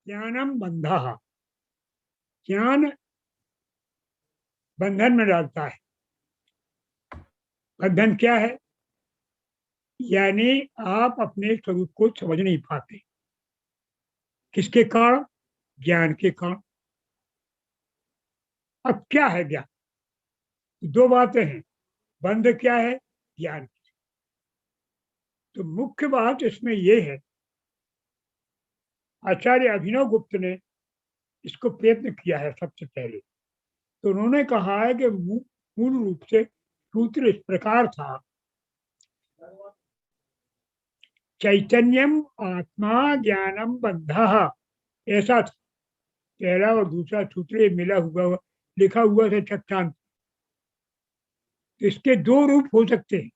ज्ञानम बंधः, ज्ञान बंधन में डालता है। बंधन क्या है? यानी आप अपने स्वरूप को समझ नहीं पाते। किसके कारण? ज्ञान के कारण। अब क्या है ज्ञान? दो बातें हैं। बंध क्या है? ज्ञान। तो मुख्य बात इसमें यह है, आचार्य अभिनव गुप्त ने इसको प्रयत्न किया है सबसे पहले। तो उन्होंने कहा है कि मूल रूप से सूत्र इस प्रकार था, चैतन्यम आत्मा ज्ञानम बंधः, ऐसा था। पहला और दूसरा सूत्र मिला हुआ लिखा हुआ था चट्टान। तो इसके दो रूप हो सकते हैं।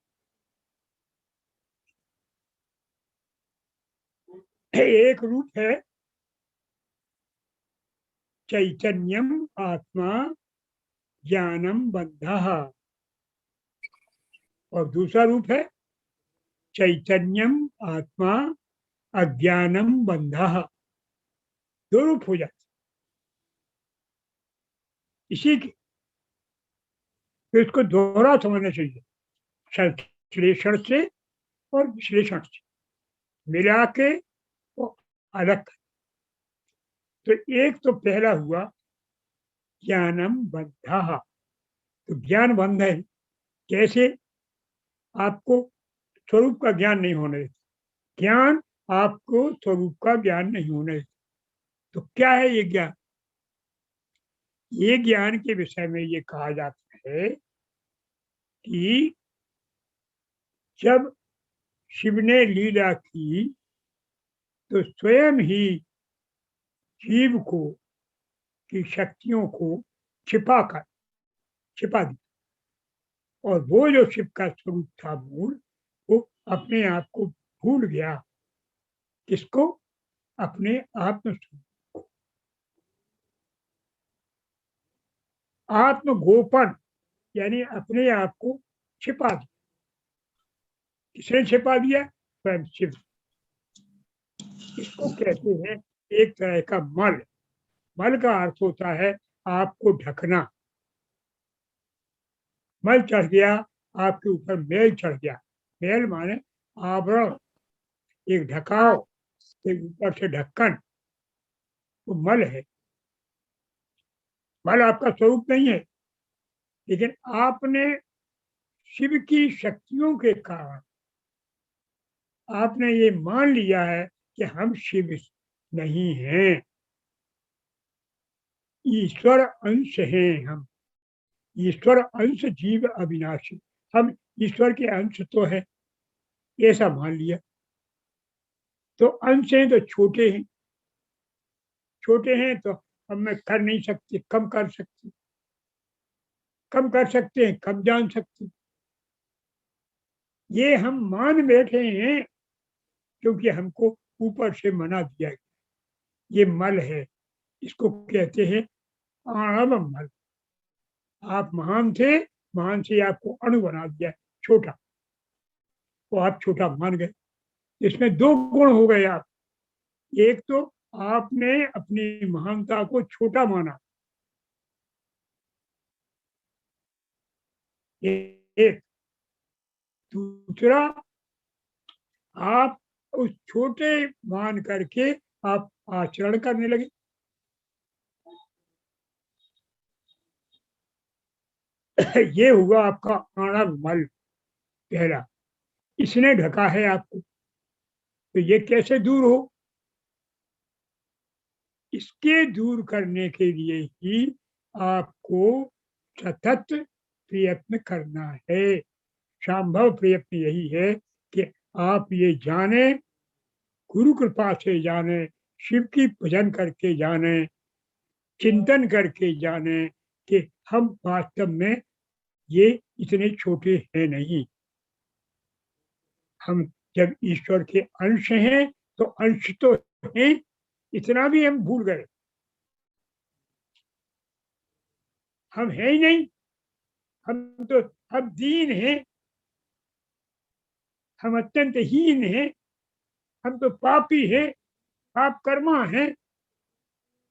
एक रूप है चैतन्यम आत्मा ज्ञानम बंधः, और दूसरा रूप है चैतन्यम आत्मा अज्ञानम बंधः। दो रूप हो जाते इसी की। तो इसको दोहरा समझना चाहिए, संश्लेषण से और विश्लेषण से मिला के वो अलग। तो एक तो पहला हुआ ज्ञानम बंधः। तो ज्ञान बंध है। कैसे? आपको स्वरूप का ज्ञान नहीं होने देता। ज्ञान आपको स्वरूप का ज्ञान नहीं होने देता। तो क्या है ये ज्ञान? ये ज्ञान के विषय में ये कहा जाता है कि जब शिव ने लीला की तो स्वयं ही जीव को की शक्तियों को छिपा दी, और वो जो शिव का स्वरूप था मूल, वो अपने आप को भूल गया। किसको? अपने आत्म स्वरूप। आत्मगोपन यानी अपने आप को छिपा दिया। किसने छिपा दिया? स्वयं शिव। इसको कहते हैं एक तरह का मल। मल का अर्थ होता है आपको ढकना। मल चढ़ गया, आपके ऊपर मेल चढ़ गया। मेल माने आवरण, एक ढकाव, एक ऊपर से ढक्कन, वो मल है। मल आपका स्वरूप नहीं है, लेकिन आपने शिव की शक्तियों के कारण आपने ये मान लिया है कि हम शिव नहीं हैं, ईश्वर अंश हैं हम। ईश्वर अंश जीव अविनाशी, हम ईश्वर के अंश तो है, ऐसा मान लिया। तो अंश हैं तो छोटे हैं, छोटे हैं तो हम मैं कर नहीं सकते, कम कर सकते, कम कर सकते हैं, कम जान सकते। ये हम मान बैठे हैं क्योंकि हमको ऊपर से मना दिया गया। ये मल है, इसको कहते हैं आणव मल। आप महान थे, महान से आपको अणु बना दिया, छोटा, वो आप छोटा मान गए। इसमें दो गुण हो गए आप। एक तो आपने अपनी महानता को छोटा माना, एक। दूसरा, आप उस छोटे मान करके आप आचरण करने लगे। ये हुआ आपका आणव मल पहला। इसने ढका है आपको। तो ये कैसे दूर हो? इसके दूर करने के लिए ही आपको सतत प्रयत्न करना है। संभव प्रयत्न यही है कि आप ये जाने, गुरु कृपा से जाने, शिव की भजन करके जाने, चिंतन करके जाने कि हम वास्तव में ये इतने छोटे हैं नहीं। हम जब ईश्वर के अंश हैं तो अंश तो हैं, इतना भी हम भूल गए। हम हैं ही नहीं, हम तो हम दीन हैं, हम अत्यंत हीन हैं, हम तो पापी हैं, पाप कर्मा हैं।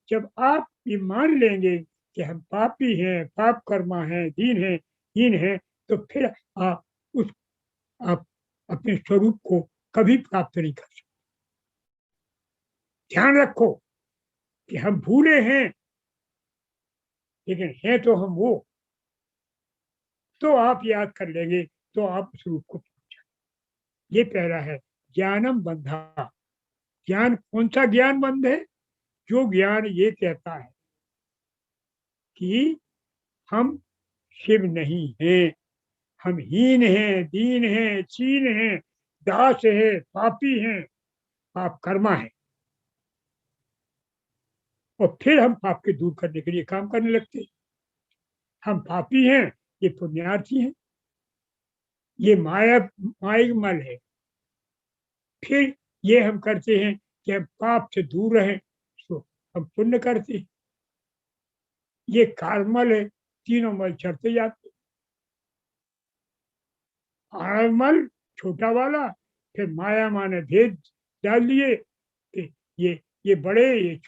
जब आप ये मान लेंगे कि हम पापी हैं, पाप कर्मा हैं, हीन हैं, तो फिर आप उस आप अपने स्वरूप को कभी प्राप्त नहीं कर सकते। ध्यान रखो कि हम भूले हैं, लेकिन हैं तो हम वो। तो आप याद कर लेंगे, तो आप उस रूप को पहुंच जाएंगे। ये पहला है, ज्ञानम बंधा। ज्ञान कौन सा ज्ञान बंध है? जो ज्ञान ये कहता है कि हम शिव नहीं हैं, हम हीन हैं, दीन हैं, चीन हैं, दास है, पापी हैं, पाप कर्मा है। और फिर हम पाप के दूर करने के लिए काम करने लगते हैं। हम पापी हैं, ये पुण्यार्थी हैं, ये माया मल है। फिर ये हम करते हैं कि हम पाप से दूर रहें, तो हम पुण्य करते हैं। ये कार्मल है, तीनों मल चढ़ते जाते। आमल छोटा वाला, फिर माया माने भेद डाल दिए कि ये बड़े, ये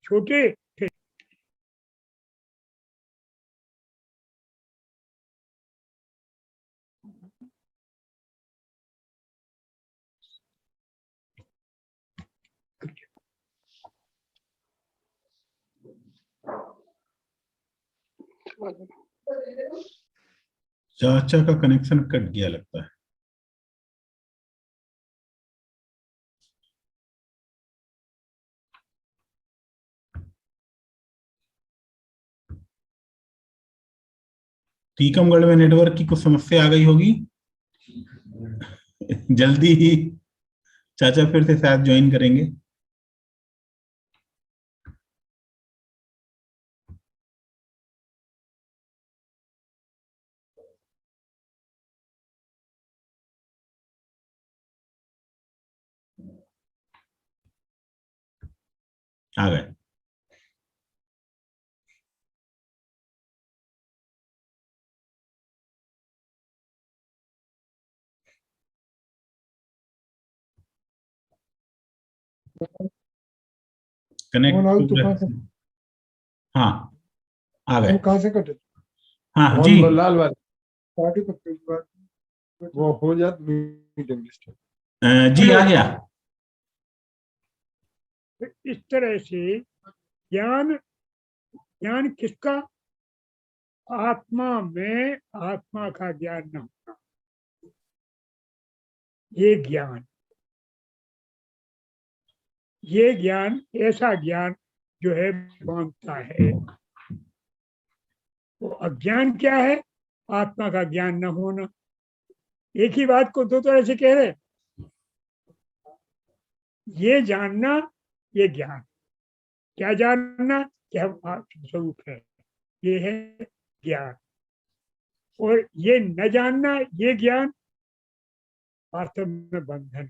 छोटे। फिर चाचा का कनेक्शन कट गया लगता है। टीकमगढ़ में नेटवर्क की कुछ समस्या आ गई होगी। जल्दी ही चाचा फिर से शायद ज्वाइन करेंगे। आ गए। कनेक्ट। हाँ, आ गए। कहाँ से कटे? हाँ जी। लाल वाले पार्टी पर वो हो जात मीटिंग लिस्ट। जी आ गया। इस तरह से ज्ञान, ज्ञान किसका? आत्मा में आत्मा का ज्ञान न होना, ये ज्ञान। ये ज्ञान ऐसा ज्ञान जो है मांगता है। तो अज्ञान क्या है? आत्मा का ज्ञान न होना। एक ही बात को दो तरह से कह रहे। ये जानना, ये ज्ञान। क्या जानना? कि हम आत्म स्वरूप है, ये है ज्ञान। और ये न जानना, ये ज्ञान वास्तव में बंधन।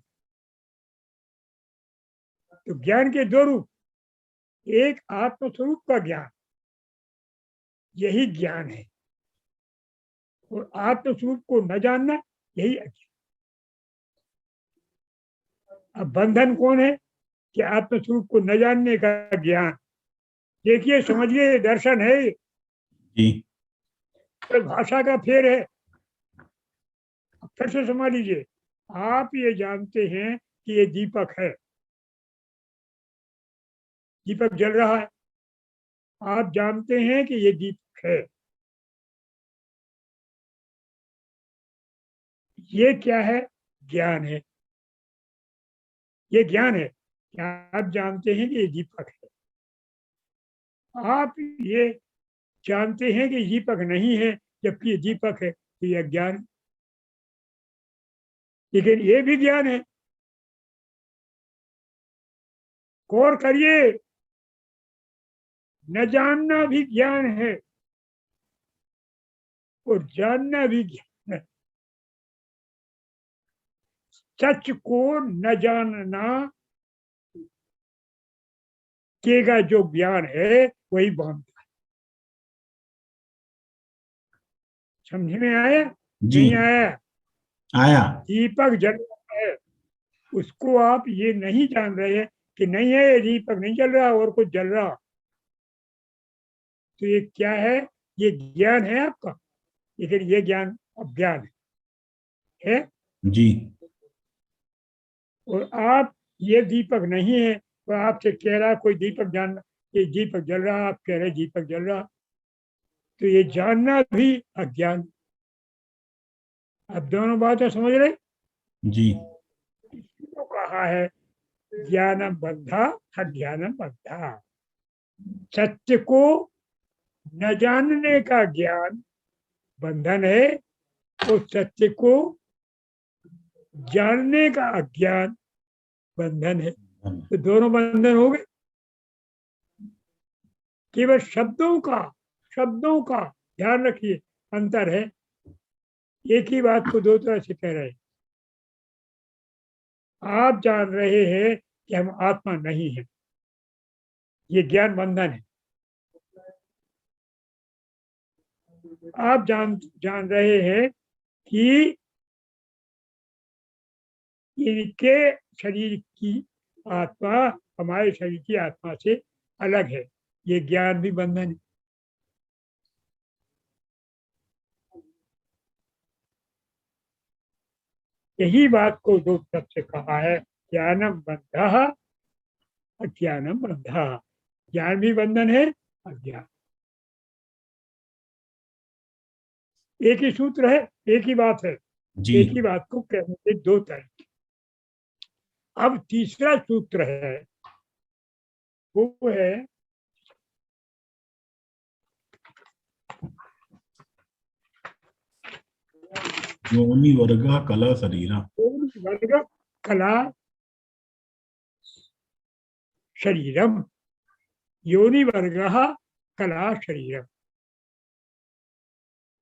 तो ज्ञान के दो रूप, एक आत्म स्वरूप का ज्ञान, यही ज्ञान है। और आत्म स्वरूप को न जानना, यही अज्ञान। अब बंधन कौन है? कि आत्म स्वरूप को न जानने का ज्ञान। देखिए, समझिए, दर्शन है जी। तो भाषा का फेर है। फिर से समझ लीजिए, आप ये जानते हैं कि ये दीपक है, दीपक जल रहा है, आप जानते हैं कि ये दीपक है। ये क्या है? ज्ञान है। ये ज्ञान है कि आप जानते हैं कि ये दीपक है। आप ये जानते हैं कि दीपक नहीं है, जबकि ये दीपक है, तो यह ज्ञान। लेकिन ये भी ज्ञान है। गौर करिए, न जानना भी ज्ञान है और जानना भी ज्ञान है। सच को न जानना के का जो ज्ञान है वही बांधता है। समझ में आया? जी नहीं आया? आया। दीपक जल रहा है, उसको आप ये नहीं जान रहे हैं कि नहीं है, ये दीपक नहीं जल रहा और कुछ जल रहा, तो ये क्या है? ये ज्ञान है आपका, लेकिन ये ज्ञान अज्ञान है। जी और आप ये दीपक नहीं है, तो आपसे कह रहा कोई दीपक जान, ये दीपक जल रहा, आप कह रहे दीपक जल रहा, तो ये जानना भी अज्ञान। अब दोनों बातें समझ रहे? जी इसको कहा है ज्ञानम बद्धा अज्ञानम बद्धा। सत्य को न जानने का ज्ञान बंधन है, और सत्य को जानने का अज्ञान बंधन है। तो दोनों बंधन हो गए। केवल शब्दों का ध्यान रखिए, अंतर है। एक ही बात को दो तरह से कह रहे हैं। आप जान रहे हैं कि हम आत्मा नहीं है, ये ज्ञान बंधन है। आप जान रहे हैं कि इनके शरीर की आत्मा हमारे शरीर की आत्मा से अलग है, ये ज्ञान भी बंधन है। यही बात को दो तरफ से कहा है, ज्ञानम बंधः अज्ञानम बंधः। ज्ञान भी बंधन है, अज्ञान। एक ही सूत्र है, एक ही बात है, जी एक ही बात को कहने के दो तरीके। अब तीसरा सूत्र है, वो है योनि वर्ग कला शरीरा। वर्ग कला शरीरम। योनि वर्ग कला शरीरम,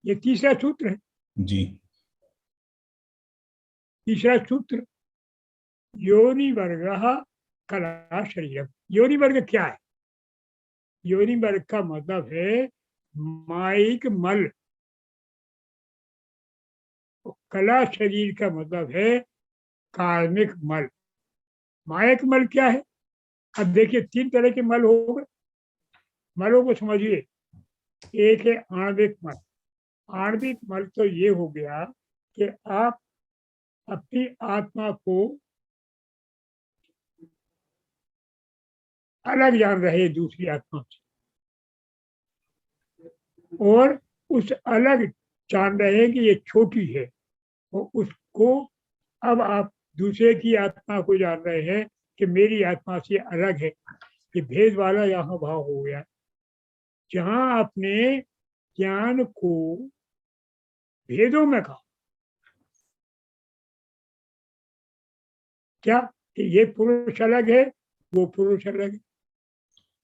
ये तीसरा सूत्र है। जी तीसरा सूत्र योनि वर्ग कला शरीरम। योनि वर्ग क्या है? योनि वर्ग का मतलब है माइक मल। कला शरीर का मतलब है कार्मिक मल। माइक मल क्या है? अब देखिए, तीन तरह के मल हो गए। मलों को समझिए। एक है आणविक मल। आणविक मल तो ये हो गया कि आप अपनी आत्मा को अलग जान रहे हैं दूसरी आत्मा से, और उस अलग जान रहे हैं कि ये छोटी है, और उसको अब आप दूसरे की आत्मा को जान रहे हैं कि मेरी आत्मा से अलग है। ये भेद वाला यहाँ भाव हो गया। जहां आपने ज्ञान को भेदों में कहा, क्या कि ये पुरुष अलग है, वो पुरुष अलग है।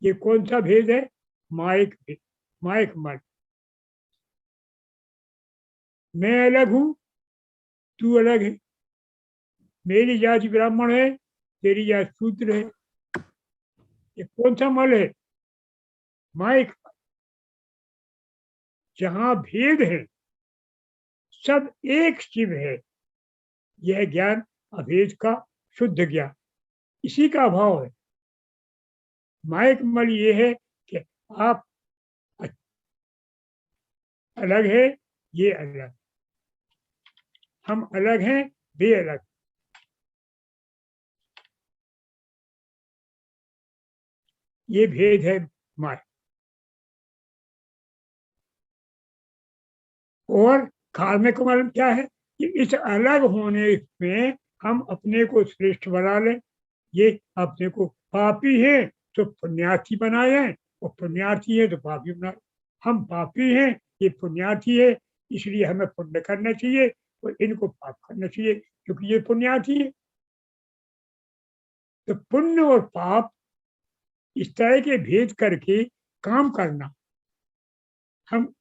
ये कौन सा भेद है? माइक भेद, माइक मल। मैं अलग हूं, तू अलग है। मेरी जाति ब्राह्मण है, तेरी जाति शूद्र है। ये कौन सा मल है? माइक। जहां भेद है, सब एक शिव है, यह ज्ञान अभेद का शुद्ध ज्ञान, इसी का अभाव है। माइक मल ये है कि आप अलग है, ये अलग, हम अलग हैं, वे अलग। ये भेद है माइक। और कार्मिक मल क्या है? कि इस अलग होने में हम अपने को श्रेष्ठ बना लें। ये अपने को पापी है तो पुण्यार्थी बनाए, और पुण्यार्थी है तो पापी बनाए। हम पापी हैं, ये पुण्यार्थी है, इसलिए हमें पुण्य करना चाहिए और इनको पाप करना चाहिए, क्योंकि ये पुण्यार्थी है। तो पुण्य और पाप, इस तरह के भेद करके काम करना, हम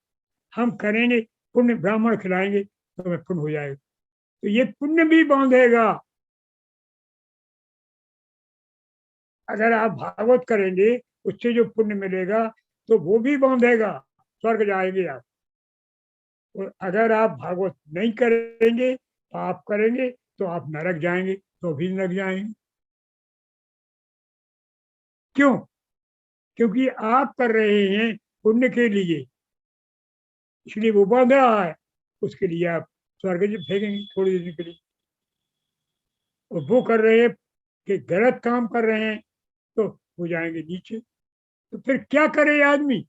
हम करेंगे। पुण्य ब्राह्मण खिलाएंगे तो हमें पुण्य हो जाएगा, तो ये पुण्य भी बांधेगा। अगर आप भागवत करेंगे उससे जो पुण्य मिलेगा तो वो भी बांधेगा, स्वर्ग जाएंगे आप। और अगर आप भागवत नहीं करेंगे, पाप करेंगे, तो आप नरक जाएंगे, तो भी नरक जाएंगे। क्यों? क्योंकि आप कर रहे हैं पुण्य के लिए, इसलिए वो बांध रहा है, उसके लिए आप स्वर्ग में फेंकेंगे थोड़ी देर के लिए। और वो कर रहे हैं कि गलत काम कर रहे हैं, तो हो जाएंगे नीचे। तो फिर क्या करे आदमी?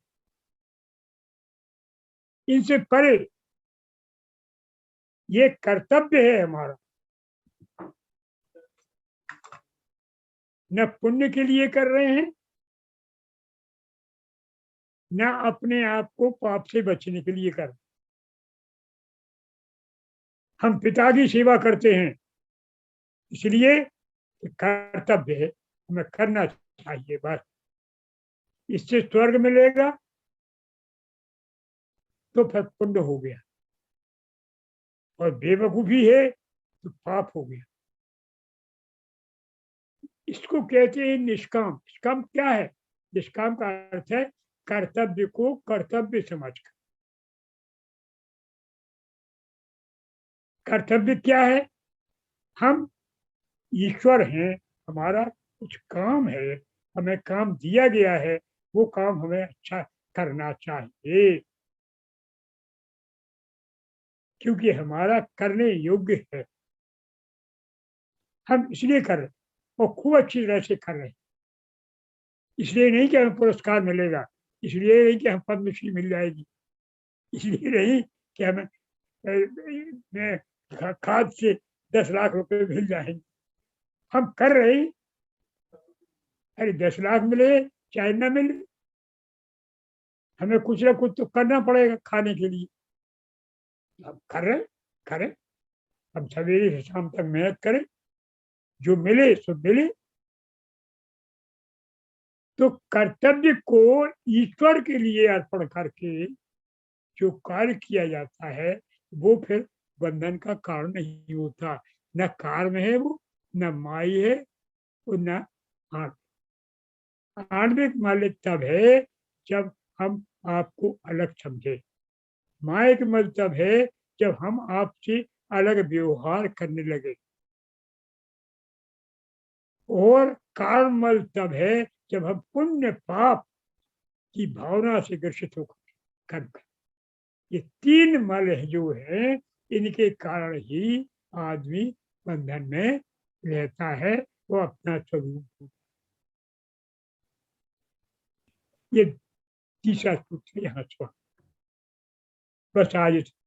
इनसे परे ये कर्तव्य है हमारा, न पुण्य के लिए कर रहे हैं, न अपने आप को पाप से बचने के लिए कर रहे हैं। हम पिता की सेवा करते हैं, इसलिए कर्तव्य है, हमें करना चाहिए बस। इससे स्वर्ग मिलेगा तो फिर पुण्य हो गया, और बेवकूफी है तो पाप हो गया। इसको कहते हैं निष्काम। निष्काम क्या है? निष्काम का अर्थ है कर्तव्य को कर्तव्य समझकर। कर्तव्य क्या है? हम ईश्वर हैं, हमारा कुछ काम है, हमें काम दिया गया है, वो काम हमें अच्छा करना चाहिए, क्योंकि हमारा करने योग्य है। हम इसलिए कर रहे हैं और खूब अच्छी तरह से कर रहे हैं। इसलिए नहीं कि हमें पुरस्कार मिलेगा, इसलिए नहीं कि हम पद्मश्री मिल जाएगी, इसलिए नहीं कि हमें खाद से 10 लाख रुपए मिल जाएंगे। हम कर रहे हैं, अरे 10 लाख मिले चाहे न मिले, हमें कुछ ना कुछ तो करना पड़ेगा खाने के लिए। हम कर रहे करें, हम सवेरे से शाम तक मेहनत करें, जो मिले सो मिले। तो कर्तव्य को ईश्वर के लिए अर्पण करके जो कार्य किया जाता है, वो फिर बंधन का कारण नहीं होता। न कार में है वो, न माई है, और न आण। आणविक मालिक तब है जब हम आपको अलग समझे। माइक मतलब है जब हम आपसे अलग व्यवहार करने लगे। और कार्मल तब है जब हम पुण्य पाप की भावना से ग्रसित होकर कर्म करें। ये 3 मल जो है, इनके कारण ही आदमी बंधन में रहता है, वो अपना स्वरूप। ये तीसरा सूत्र यहाँ बस आज